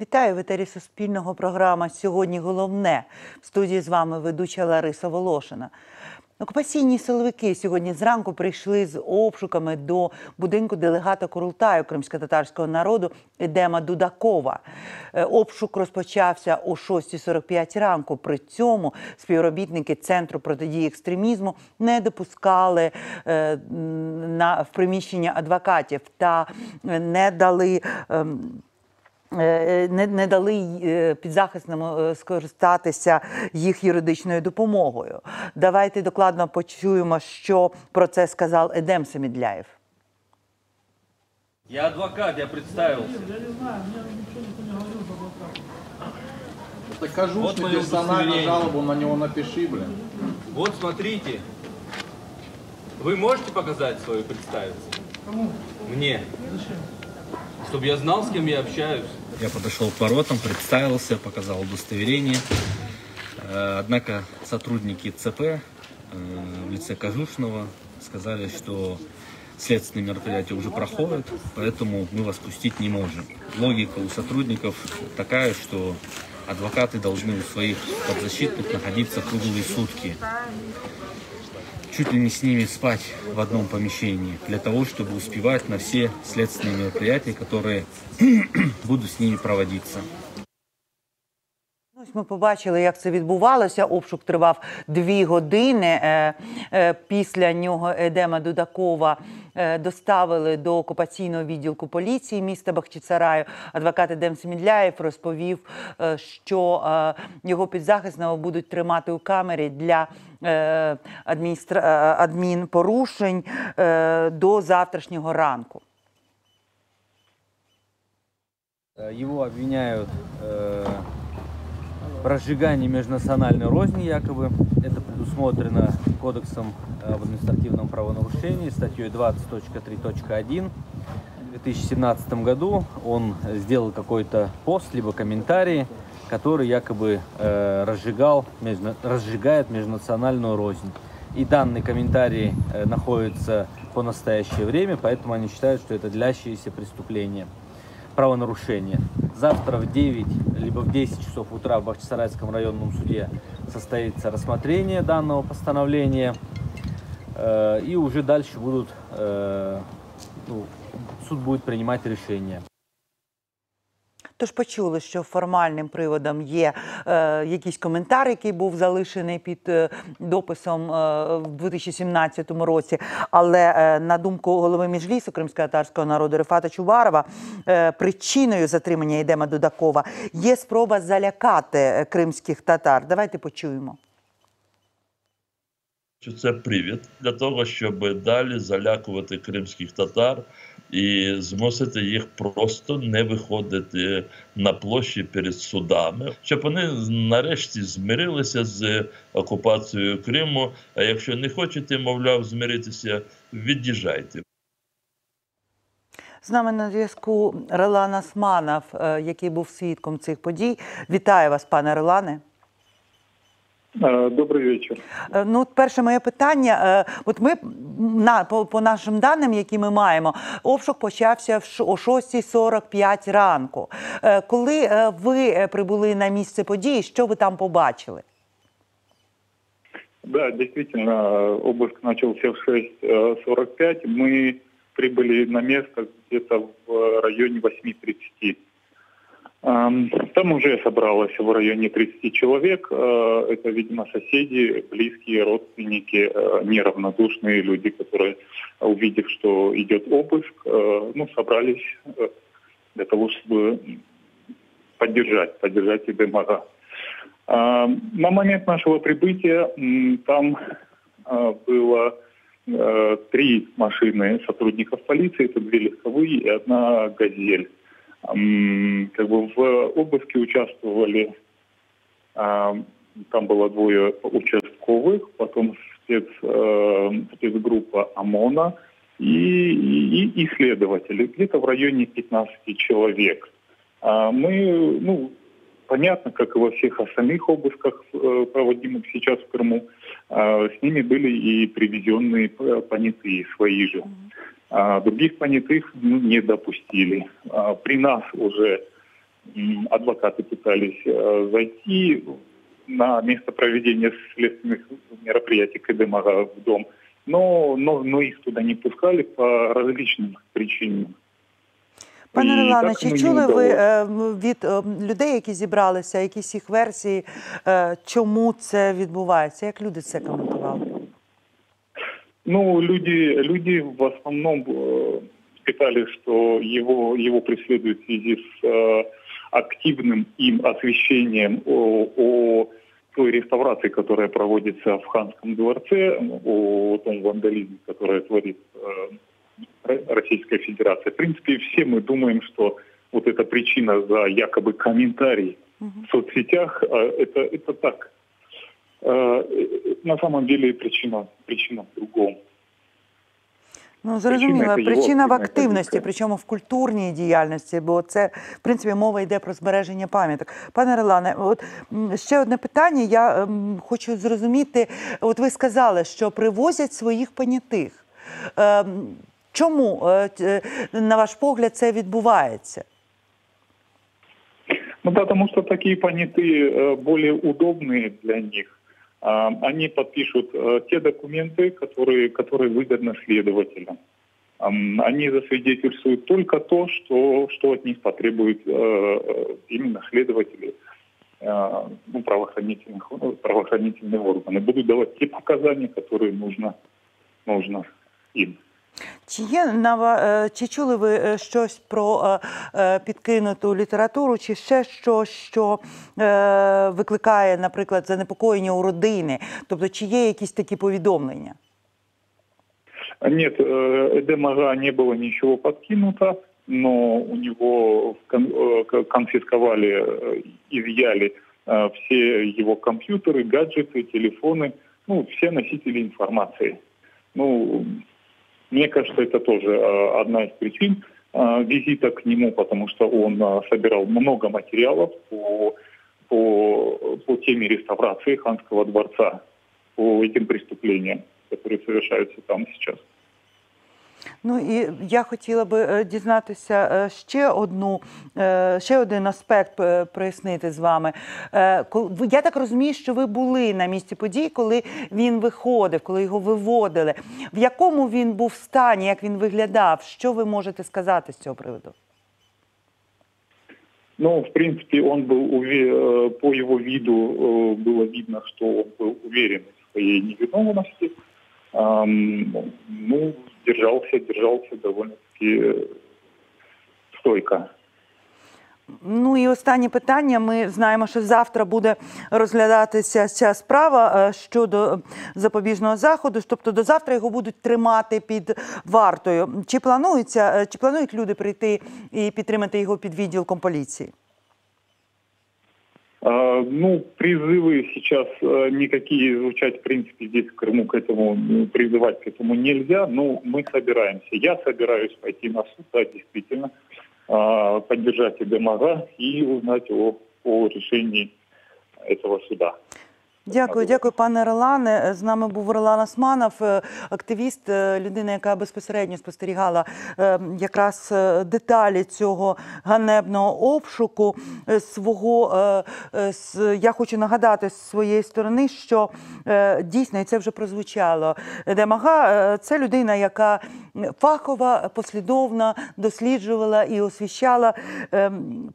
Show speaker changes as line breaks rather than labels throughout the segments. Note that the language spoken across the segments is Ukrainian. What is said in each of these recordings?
Вітаю в етері Суспільного, програма «Сьогодні головне». В студії з вами ведуча Лариса Волошина. Окупаційні силовики сьогодні зранку прийшли з обшуками до будинку делегата Курултаю кримськотатарського народу Едема Дудакова. Обшук розпочався о 6:45 ранку. При цьому співробітники Центру протидії екстремізму не допускали в приміщення адвокатів та не дали підзахисному скористатися їх юридичною допомогою. Давайте докладно почуємо, що про це сказав Едем Самедляев.
Я адвокат, я представился.
Я не знаю, мне ничего никто не говорил об адвокате.
Так Кожушный персональную жалобу на него напиши, блин.
Вот смотрите. Вы можете показать свою представиться?
Кому?
Мне.
Зачем?
Чтобы я знал, с кем я общаюсь.
Я подошел к воротам, представился, показал удостоверение. Однако сотрудники ЦП в лице Кожушного сказали, что следственные мероприятия уже проходят, поэтому мы вас пустить не можем. Логика у сотрудников такая, что адвокаты должны у своих подзащитных находиться круглые сутки. Чуть ли не с ними спать в одном помещении, для того, чтобы успевать на все следственные мероприятия, которые будут с ними проводиться.
Ось ми побачили, як це відбувалося. Обшук тривав 2 години. Після нього Едема Дудакова доставили до окупаційного відділку поліції міста Бахчисараю. Адвокат Едем Самедляев розповів, що його підзахисного будуть тримати у камері для адмінпорушень до завтрашнього ранку.
Его обвиняют в разжигании межнациональной розни, якобы. Это предусмотрено Кодексом об административном правонарушении, статьей 20.3.1. В 2017 году он сделал какой-то пост, либо комментарий, который якобы разжигает межнациональную рознь. И данный комментарий находится по настоящее время, поэтому они считают, что это длящееся преступление, правонарушение. Завтра в 9 либо в 10 часов утра в Бахчисарайском районном суде состоится рассмотрение данного постановления, и уже дальше суд будет принимать решение.
Тож почули, що формальним приводом є якийсь коментар, який був залишений під дописом в 2017 році. Але на думку голови Меджлісу кримськотатарського народу Рифата Чубарова, причиною затримання Едема Дудакова є спроба залякати кримських татар. Давайте почуємо.
Це привід для того, щоб далі залякувати кримських татар і змусити їх просто не виходити на площі перед судами, щоб вони нарешті змирилися з окупацією Криму, а якщо не хочете, мовляв, змиритися, від'їжджайте.
З нами на зв'язку Релан Османов, який був свідком цих подій. Вітаю вас, пане Релане.
Добрий вечір.
Ну, перше моє питання. От ми, по нашим даним, які ми маємо, обшук почався о 6:45 ранку. Коли ви прибули на місце події, що ви там побачили?
Да, действительно, обыск начался в 6:45. Мы прибыли на место где-то в районе 8:30. Там уже собралось в районе 30 человек. Это, видимо, соседи, близкие, родственники, неравнодушные люди, которые, увидев, что идет обыск, собрались для того, чтобы поддержать Эдема. На момент нашего прибытия там было 3 машины сотрудников полиции, это 2 легковые и 1 «Газель». В обыске участвовали, там было 2 участковых, потом спецгруппа ОМОНа и следователи, где-то в районе 15 человек. Мы, понятно, как и во всех остальных обысках, проводимых сейчас в Крыму, с ними были и привезенные понятые свои же. Других понятых не допустили. При нас уже адвокаты пытались зайти на место проведения следственных мероприятий КДМАГа в дом, но их туда не пускали по различным причинам.
Пане
І
Ролане,
так
чи
мені
чули ви
вдалося.
від людей, які зібралися, якісь їх версії, чому це відбувається? Як люди це коментували?
Ну, люди в основном считали, что его преследуют в связи с активным им освещением о той реставрации, которая проводится в Ханском дворце, о том вандализме, который творит Российская Федерация. В принципе, все мы думаем, что вот эта причина за якобы комментарий в соцсетях, это так. На самом деле причина в другом.
Ну, зрозуміло,
це його
причина в
активна
активності,
позиція.
причому в культурній діяльності, бо це, в принципі, мова йде про збереження пам'яток. Пане Ролане, от ще одне питання, я хочу зрозуміти, от ви сказали, що привозять своїх понятих. Чому, на ваш погляд, це відбувається?
Ну, потому что такие понятые более удобные для них. Они подпишут те документы, которые выгодны следователям. Они засвидетельствуют только то, что от них потребуют именно следователи, правоохранительные органы. Будут давать те показания, которые нужно им.
Чи чули ви щось про підкинуту літературу, чи ще щось, що викликає, наприклад, занепокоєння у родини? Тобто, чи є якісь такі повідомлення?
Нет, ДМАГа не было ничего подкинуто, но у него конфисковали, изъяли все его компьютеры, гаджеты, телефоны, ну, все носители информации. Ну, мне кажется, это тоже одна из причин визита к нему, потому что он собирал много материалов по теме реставрации Ханского дворца, по этим преступлениям, которые совершаются там сейчас.
Ну і я хотіла би дізнатися ще один аспект прояснити з вами. Я так розумію, що ви були на місці подій, коли він виходив, коли його виводили. В якому він був стані, як він виглядав? Що ви можете сказати з цього приводу?
Ну, в принципе, он был, по его виду было видно, что он был уверен в своей невиновности. Ну, держался довольно-таки стойко.
Ну і останнє питання. Ми знаємо, що завтра буде розглядатися ця справа щодо запобіжного заходу. Тобто до завтра його будуть тримати під вартою. Чи планують люди прийти і підтримати його під відділком поліції?
Ну, призывы сейчас никакие звучать, в принципе, здесь в Крыму призывать к этому нельзя, но мы собираемся. Я собираюсь пойти на суд, да, действительно, поддержать ДМАГа и узнать о решении этого суда.
Дякую, пане Ролане. З нами був Ролан Османов, активіст, людина, яка безпосередньо спостерігала якраз деталі цього ганебного обшуку. Я хочу нагадати з своєї сторони, що дійсно, і це вже прозвучало, ДМАГа – це людина, яка фахово, послідовно досліджувала і освіщала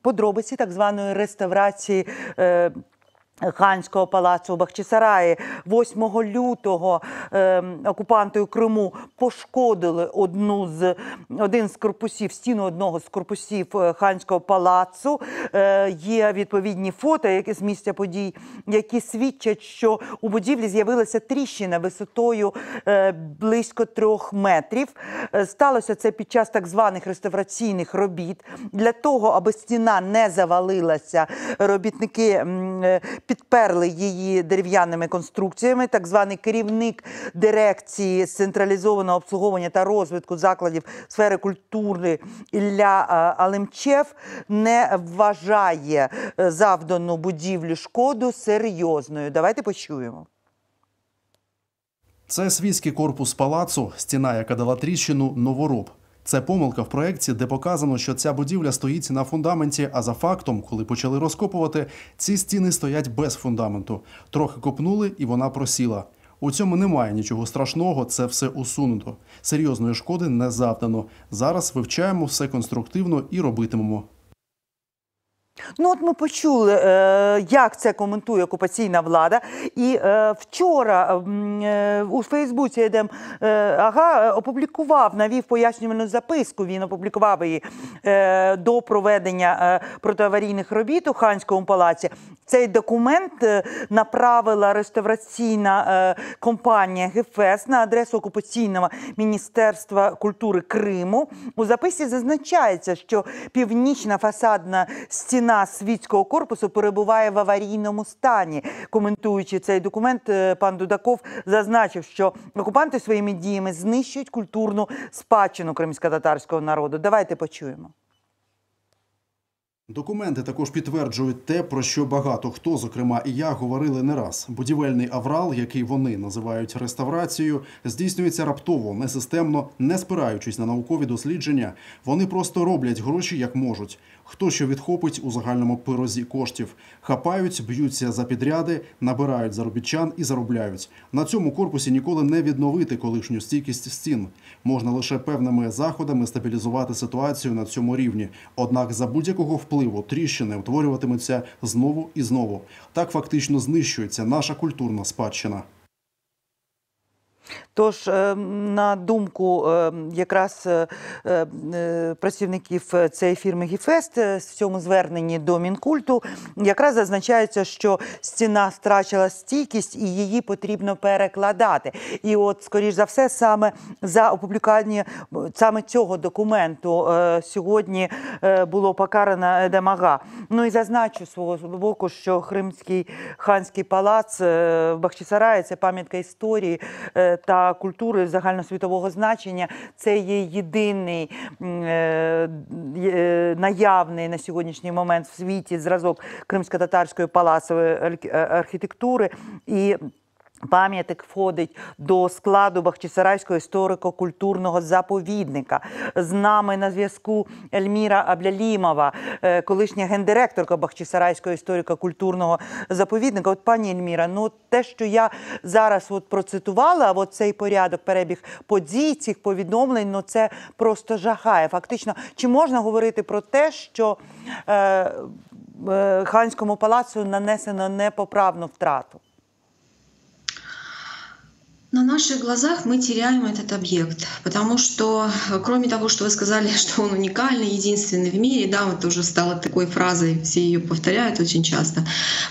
подробиці так званої реставрації Ханського палацу у Бахчисараї. 8 лютого окупанти у Криму пошкодили один з корпусів, стіну одного з корпусів Ханського палацу. Є відповідні фото з місця подій, які свідчать, що у будівлі з'явилася тріщина висотою близько 3 метрів. Сталося це під час так званих реставраційних робіт. Для того, аби стіна не завалилася, робітники підперли її дерев'яними конструкціями. Так званий керівник дирекції з централізованого обслуговування та розвитку закладів сфери культури Ілля Алемчев не вважає завдану будівлі шкоду серйозною. Давайте почуємо.
Це світський корпус палацу, стіна, яка дала тріщину, новороб. Це помилка в проєкті, де показано, що ця будівля стоїть на фундаменті, а за фактом, коли почали розкопувати, ці стіни стоять без фундаменту. Трохи копнули, і вона просіла. У цьому немає нічого страшного, це все усунуто. Серйозної шкоди не завдано. Зараз вивчаємо все конструктивно і робитимемо.
Ну от ми почули, як це коментує окупаційна влада. І вчора у Фейсбуці Едем Ага опублікував, навів пояснювальну записку, він опублікував її до проведення протиаварійних робіт у Ханському палаці. Цей документ направила реставраційна компанія «Гефест» на адресу окупаційного Міністерства культури Криму. У записі зазначається, що північна фасадна стіна світського корпусу перебуває в аварійному стані. Коментуючи цей документ, пан Дудаков зазначив, що окупанти своїми діями знищують культурну спадщину кримськотатарського народу. Давайте почуємо.
Документи також підтверджують те, про що багато хто, зокрема і я, говорили не раз. Будівельний аврал, який вони називають реставрацією, здійснюється раптово, несистемно, не спираючись на наукові дослідження. Вони просто роблять гроші як можуть. Хто що відхопить у загальному пирозі коштів. Хапають, б'ються за підряди, набирають заробітчан і заробляють. На цьому корпусі ніколи не відновити колишню стійкість стін. Можна лише певними заходами стабілізувати ситуацію на цьому рівні. Однак за будь-якого впливу тріщини утворюватимуться знову і знову. Так фактично знищується наша культурна спадщина.
Тож, на думку якраз працівників цієї фірми «Гефест», в цьому зверненні до Мінкульту якраз зазначається, що стіна втрачила стійкість і її потрібно перекладати. І от, скоріш за все, саме за опублікування саме цього документу сьогодні було покарано Едем Ага. Ну і зазначу свого боку, що Кримський ханський палац в Бахчисараї – це пам'ятка історії та культури загальносвітового значення. Це є єдиний наявний на сьогоднішній момент в світі зразок кримсько-татарської палацової архітектури. І пам'ятник входить до складу Бахчисарайського історико-культурного заповідника. З нами на зв'язку Ельміра Аблялімова, колишня гендиректорка Бахчисарайського історико-культурного заповідника. От, пані Ельміра, ну те, що я зараз процитувала, от цей порядок, перебіг подій, цих повідомлень, ну це просто жахає. Фактично, чи можна говорити про те, що Ханському палацу нанесено непоправну втрату?
На наших глазах мы теряем этот объект, потому что, кроме того, что вы сказали, что он уникальный, единственный в мире, да, вот уже стало такой фразой, все ее повторяют очень часто,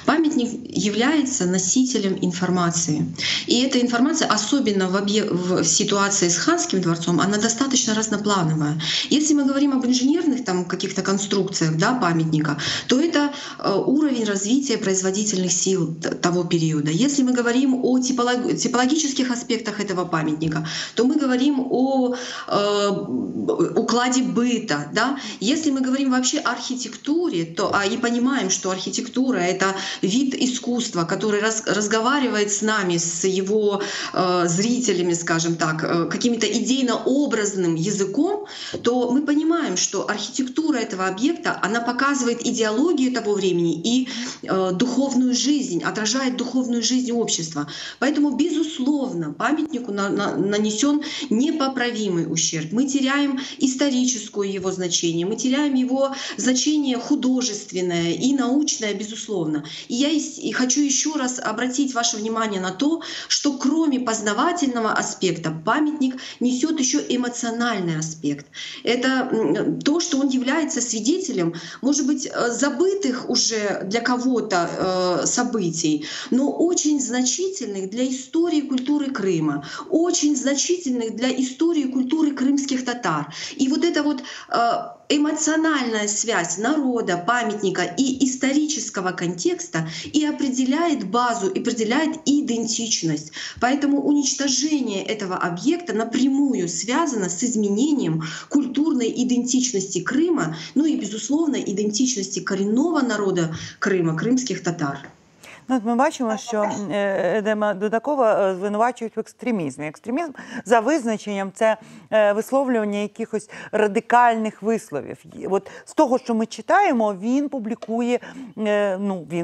памятник является носителем информации. И эта информация, особенно в ситуации с Ханским дворцом, она достаточно разноплановая. Если мы говорим об инженерных там каких-то конструкциях, да, памятника, то это уровень развития производительных сил того периода. Если мы говорим о типологических аспектах этого памятника, то мы говорим о укладе быта. Да? Если мы говорим вообще о архитектуре, то, и понимаем, что архитектура — это вид искусства, который разговаривает с нами, с его зрителями, скажем так, каким-то идейно-образным языком, то мы понимаем, что архитектура этого объекта, она показывает идеологию того времени и духовную жизнь, отражает духовную жизнь общества. Поэтому, безусловно, памятнику нанесен непоправимый ущерб. Мы теряем историческое его значение, мы теряем его значение художественное и научное, безусловно. И я хочу еще раз обратить ваше внимание на то, что кроме познавательного аспекта памятник несет еще эмоциональный аспект. Это то, что он является свидетелем, может быть, забытых уже для кого-то событий, но очень значительных для истории культуры Крыма, очень значительных для истории культуры крымских татар. И вот эта вот эмоциональная связь народа, памятника и исторического контекста и определяет базу, и определяет идентичность. Поэтому уничтожение этого объекта напрямую связано с изменением культурной идентичности Крыма, ну и, безусловно, идентичности коренного народа Крыма, крымских татар.
Ну, от ми бачимо, що Едема Дудакова звинувачують в екстремізмі. Екстремізм за визначенням це висловлювання якихось радикальних висловів. От з того, що ми читаємо, він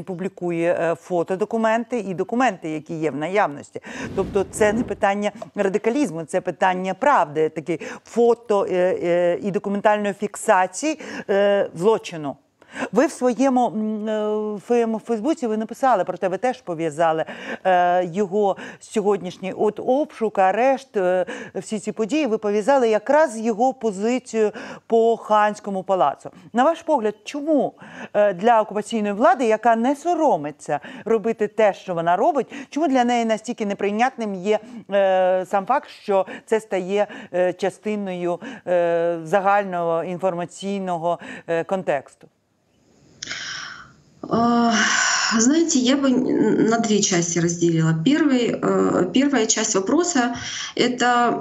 публікує фотодокументи і документи, які є в наявності. Тобто це не питання радикалізму, це питання правди, такі фото і документальної фіксації злочину. Ви в своєму Фейсбуці ви написали про те, ви теж пов'язали його сьогоднішній обшук, арешт, всі ці події, ви пов'язали якраз з його позицією по Ханському палацу. На ваш погляд, чому для окупаційної влади, яка не соромиться робити те, що вона робить, чому для неї настільки неприйнятним є сам факт, що це стає частиною загального інформаційного контексту?
Знаете, я бы на две части разделила. Первая часть вопроса — это,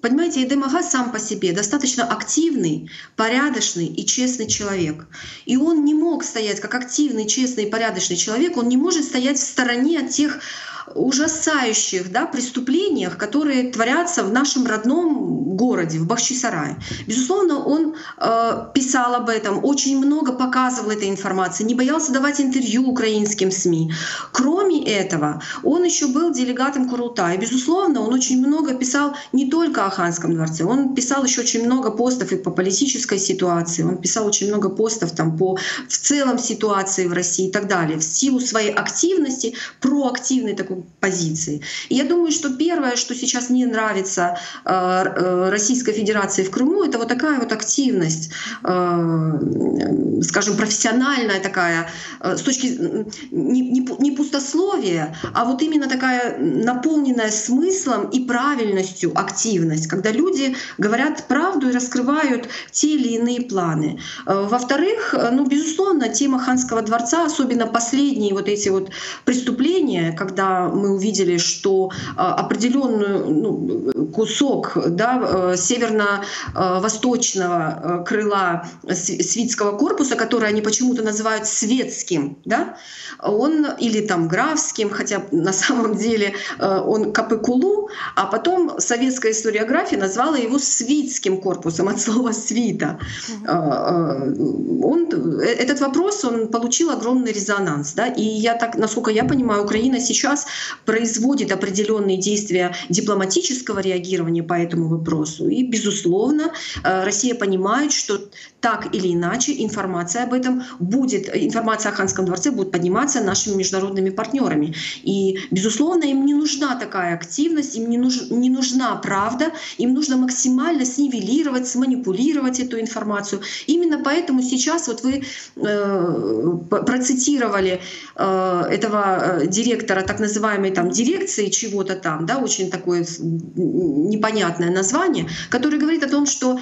понимаете, Эдем Ага сам по себе достаточно активный, порядочный и честный человек. И он не мог стоять как активный, честный и порядочный человек, он не может стоять в стороне от тех ужасающих преступлениях, которые творятся в нашем родном городе, в Бахчисарае. Безусловно, он писал об этом, очень много показывал этой информации, не боялся давать интервью украинским СМИ. Кроме этого, он еще был делегатом Курултая. Безусловно, он очень много писал не только о Ханском дворце, он писал еще очень много постов и по политической ситуации, он писал очень много постов по в целом ситуации в России и так далее, в силу своей активности, проактивной такой позиции. И я думаю, что первое, что сейчас не нравится Российской Федерации в Крыму, это вот такая вот активность, скажем, профессиональная такая, с точки не пустословия, а вот именно такая наполненная смыслом и правильностью активность, когда люди говорят правду и раскрывают те или иные планы. Во-вторых, безусловно, тема Ханского дворца, особенно последние вот эти вот преступления, когда мы увидели, что определенный кусок северно-восточного крыла Свитского корпуса, который они почему-то называют светским, он или там графским, хотя на самом деле он Капыкулу, а потом советская историография назвала его свитским корпусом от слова свита. Этот вопрос он получил огромный резонанс, и насколько я понимаю, Украина сейчас производит определенные действия дипломатического реагирования по этому вопросу. И, безусловно, Россия понимает, что так или иначе информация о Ханском дворце будет подниматься нашими международными партнерами. И, безусловно, им не нужна такая активность, им не нужна правда, им нужно максимально снивелировать, сманипулировать эту информацию. Именно поэтому сейчас вот вы процитировали этого директора так называемой дирекции чего-то там, очень такое непонятное название, который говорит о том, что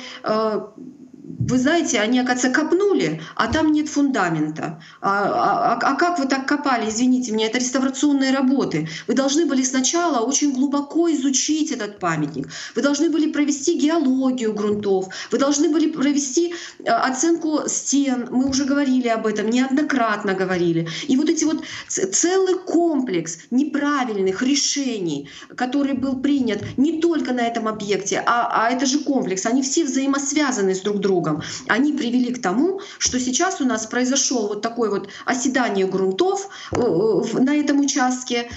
вы знаете, они, оказывается, копнули, а там нет фундамента. А как вы так копали? Извините меня, это реставрационные работы. Вы должны были сначала очень глубоко изучить этот памятник. Вы должны были провести геологию грунтов. Вы должны были провести оценку стен. Мы уже говорили об этом, неоднократно говорили. И вот эти вот целый комплекс неправильных решений, который был принят не только на этом объекте, а это же комплекс, они все взаимосвязаны с друг другом. Они привели к тому, что сейчас у нас произошло вот такое вот оседание грунтов на этом участке,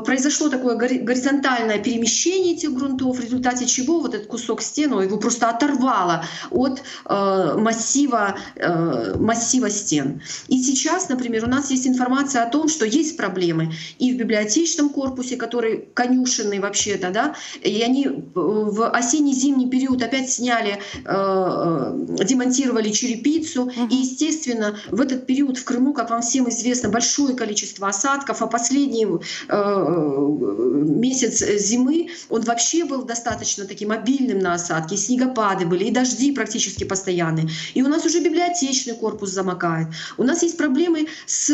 произошло такое горизонтальное перемещение этих грунтов, в результате чего вот этот кусок стены его просто оторвало от массива стен. И сейчас, например, у нас есть информация о том, что есть проблемы и в библиотечном корпусе, который конюшенный вообще-то, и они в осенне-зимний период опять сняли, демонтировали черепицу. И, естественно, в этот период в Крыму, как вам всем известно, большое количество осадков, а последний месяц зимы, он вообще был достаточно таким обильным на осадки, и снегопады были, и дожди практически постоянные. И у нас уже библиотечный корпус замокает. У нас есть проблемы с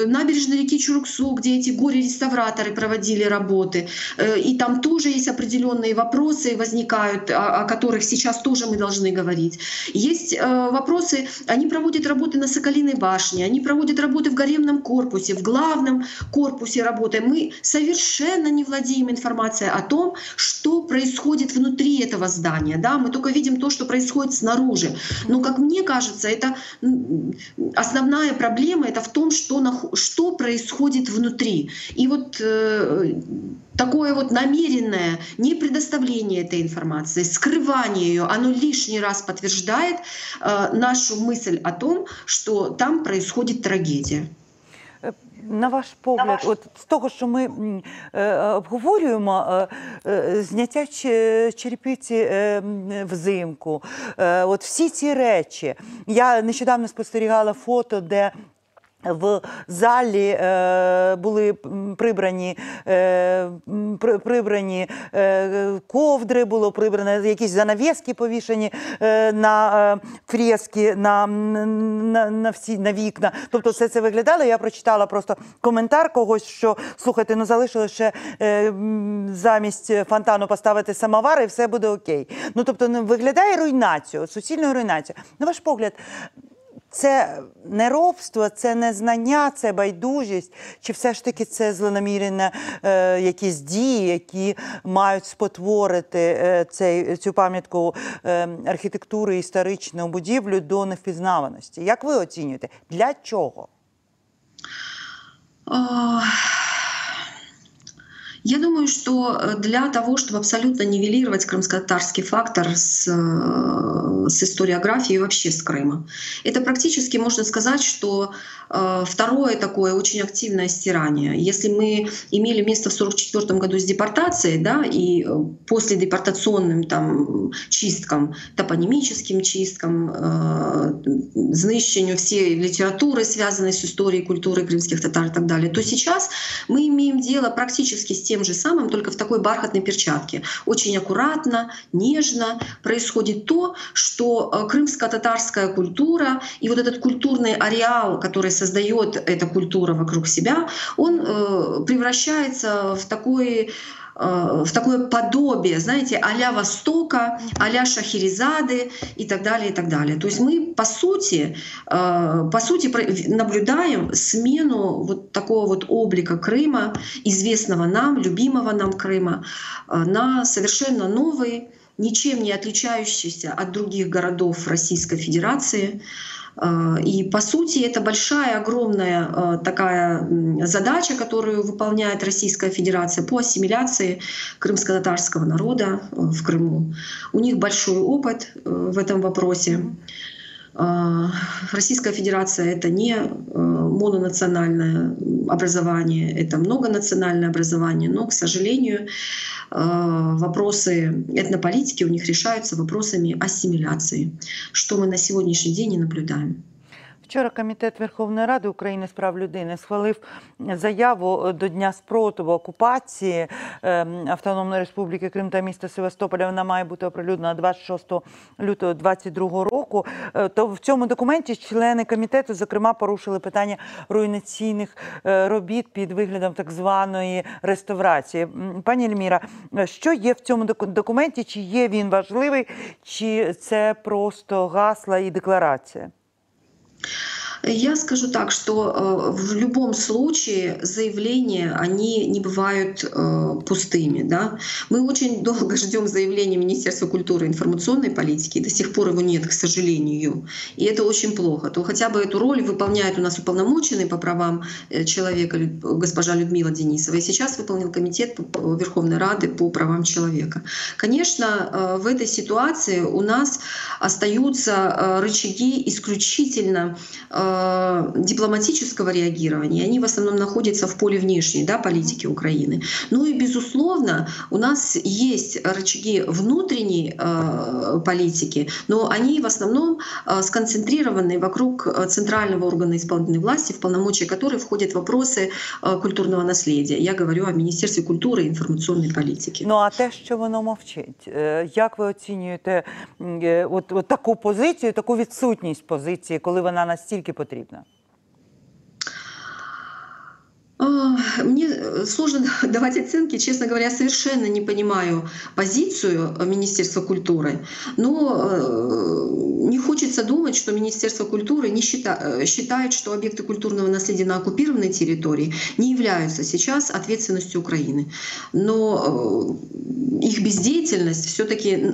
набережной реки Чуруксу, где эти горе-реставраторы проводили работы. И там тоже есть определенные вопросы возникают, о которых сейчас тоже мы должны говорить. Есть вопросы, они проводят работы на Соколиной башне, они проводят работы в гаремном корпусе, в главном корпусе работы. Мы совершенно не владеем информацией о том, что происходит внутри этого здания. Да? Мы только видим то, что происходит снаружи. Но, как мне кажется, это основная проблема это в том, что происходит внутри. И вот такое вот намеренное непредоставление этой информации, скрывание ее, оно лишний раз подтверждает нашу мысль о том, что там происходит трагедія.
На ваш погляд, от з того, що ми обговорюємо, зняття черепиці взимку, от всі ці речі. Я нещодавно спостерігала фото, де в залі були прибрані ковдри, було прибрано якісь занавески повішені на фрески, на вікна. Тобто все це виглядало. Я прочитала просто коментар когось, що, слухайте, ну залишилося ще замість фонтану поставити самовар і все буде окей. Ну тобто виглядає руйнацію, суцільною руйнацією. На ваш погляд, це неробство, це незнання, це байдужість? Чи все ж таки це злонамірені якісь дії, які мають спотворити цю пам'ятку архітектури, історичну будівлю до невпізнаваності? Як ви оцінюєте? Для чого?
Я думаю, что для того, чтобы абсолютно нивелировать крымско-татарский фактор с историографией и вообще с Крыма, это практически можно сказать, что второе такое очень активное стирание. Если мы имели место в 1944 году с депортацией, да, и после депортационным там чисткам, топонимическим чисткам, знищению всей литературы, связанной с историей, культурой крымских татар и так далее, то сейчас мы имеем дело практически с тем же самым, только в такой бархатной перчатке. Очень аккуратно, нежно происходит то, что крымско-татарская культура и вот этот культурный ареал, который создает эта культура вокруг себя, он превращается в такое подобие, знаете, а-ля Востока, а-ля Шахерезады и так далее, и так далее. То есть мы, по сути наблюдаем смену вот такого вот облика Крыма, известного нам, любимого нам Крыма, на совершенно новый, ничем не отличающийся от других городов Российской Федерации. И по сути это большая, огромная такая задача, которую выполняет Российская Федерация по ассимиляции крымско-татарского народа в Крыму. У них большой опыт в этом вопросе. Российская Федерация — это не мононациональное образование, это многонациональное образование, но, к сожалению, вопросы этнополитики у них решаются вопросами ассимиляции, что мы на сегодняшний день и наблюдаем.
Вчора Комітет Верховної Ради України з прав людини схвалив заяву до Дня спротиву окупації Автономної Республіки Крим та міста Севастополя. Вона має бути оприлюднена 26 лютого 2022 року. То в цьому документі члени комітету, зокрема, порушили питання руйнаційних робіт під виглядом так званої реставрації. Пані Ельміра, що є в цьому документі? Чи є він важливий, чи це просто гасла і декларація?
Я скажу так, что в любом случае заявления, они не бывают пустыми. Да? Мы очень долго ждем заявления Министерства культуры и информационной политики, и до сих пор его нет, к сожалению. И это очень плохо. То хотя бы эту роль выполняет у нас уполномоченный по правам человека госпожа Людмила Денисова. И сейчас выполнил Комитет Верховной Рады по правам человека. Конечно, в этой ситуации у нас остаются рычаги исключительно дипломатического реагирования, они в основном находятся в поле внешней, да, политики Украины. Ну и, безусловно, у нас есть рычаги внутренней политики, но они в основном сконцентрированы вокруг центрального органа исполнительной власти, в полномочия которой входят вопросы культурного наследия. Я говорю о Министерстве культуры и информационной политики.
Ну а те, що воно мовчить, як ви оцінюєте от таку позицію, таку відсутність позиції, коли вона настільки потрібна?
Мне сложно давать оценки, честно говоря, я совершенно не понимаю позицию Министерства культуры, но не хочется думать, что Министерство культуры не считает, что объекты культурного наследия на оккупированной территории не являются сейчас ответственностью Украины. Но их бездеятельность все-таки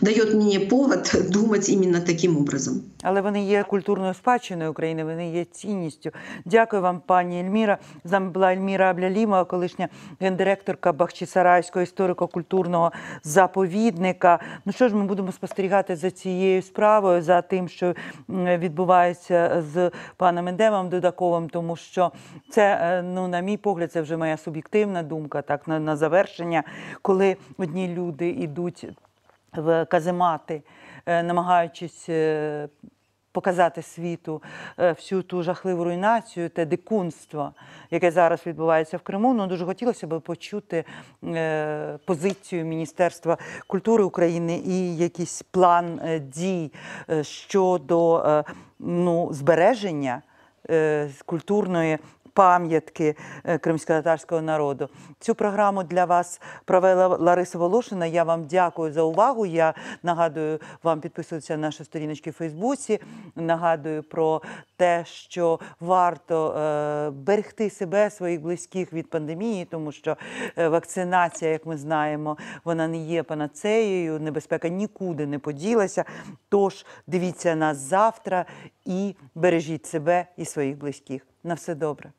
дает мне повод думать именно таким образом.
Але вони є культурною спадщиною України, вони є цінністю. Дякую вам, пані Ельміра. З нами була Ельміра Аблялімова, колишня гендиректорка Бахчисарайського історико-культурного заповідника. Ну що ж, ми будемо спостерігати за цією справою, за тим, що відбувається з паном Едемом Дудаковим, тому що це, ну, на мій погляд, це вже моя суб'єктивна думка, так, на завершення, коли одні люди йдуть в каземати, намагаючись показати світу всю ту жахливу руйнацію, те дикунство, яке зараз відбувається в Криму. Ну, дуже хотілося б почути позицію Міністерства культури України і якийсь план дій щодо збереження культурної пам'ятки кримськотатарського народу. Цю програму для вас провела Лариса Волошина. Я вам дякую за увагу. Я нагадую вам підписуватися на наші сторіночки в Фейсбуці. Нагадую про те, що варто берегти себе, своїх близьких від пандемії, тому що вакцинація, як ми знаємо, вона не є панацеєю, небезпека нікуди не поділася. Тож дивіться нас завтра і бережіть себе і своїх близьких. На все добре.